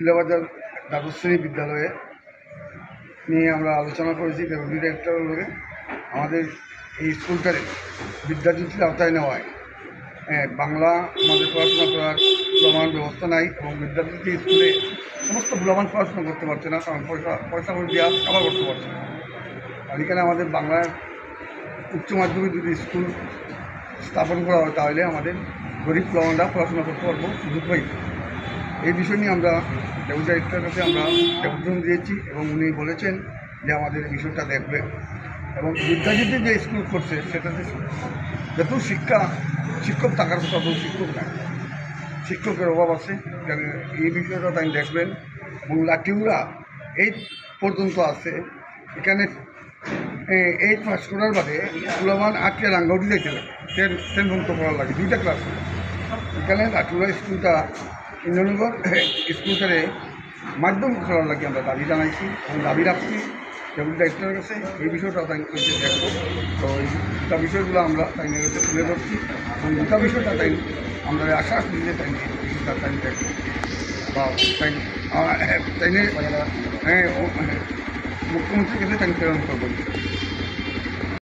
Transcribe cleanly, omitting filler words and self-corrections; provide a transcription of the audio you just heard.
শিলাবাজার দ্বাদশ শ্রেণী বিদ্যালয়ে নিয়ে আমরা আলোচনা করেছি ডেপুটি ডিরেক্টরের লগে। আমাদের এই স্কুলটারে বিদ্যাজ্যোতির আওতায় নেওয়ায় বাংলা আমাদের পড়াশোনা করার প্রমাণ ব্যবস্থা নাই এবং বিদ্যাজ্যোতি স্কুলে সমস্ত ভুলমান পড়াশোনা করতে পারছে না, কারণ পয়সা করে দেওয়া আবার করতে পারছে না। আর এখানে আমাদের বাংলার উচ্চ মাধ্যমিক যদি স্কুল স্থাপন করা হয় তাহলে আমাদের গরিব প্রমাণরা পড়াশোনা করতে পারবো, সুযোগ পাই। এই বিষয় নিয়ে আমরা ডেপুটি ডাইরেক্টরের কাছে আমরা ডেপুটেশন দিয়েছি এবং উনি বলেছেন যে আমাদের এই বিষয়টা দেখবে এবং বিদ্যাজ্যোতি যে স্কুল করছে সেটাতে যত শিক্ষক থাকার কথা তত শিক্ষক নাই, শিক্ষকের অভাব আছে। এই বিষয়টা তাই দেখবেন এবং লাঠিউরা 8 পর্যন্ত আছে। এখানে 8 পাস করার বাদে ফুলমান 8 রাঙ্গাউটি যাইতে লাগে, 10 পর্যন্ত পড়ার লাগে, 2টা ক্লাস। এখানে লাঠিউরা স্কুলটা ইন্দ্রনগর স্কুলটারে মাধ্যমিক করার লাগে আমরা দাবি জানাইছি এবং দাবি রাখছি ডেপুটি ডাইরেক্টরের কাছে। এই বিষয়টা তাই দেখবো। তো এইটা বিষয়গুলো আমরা তাই কাছে তুলে ধরছি এবং দুটা বিষয়টা তাই আমরা আশ্বাস দিতে তাই বিষয়টা তাই দেখবো বা তাই মুখ্যমন্ত্রীর কাছে তাই প্রেরণ করবো।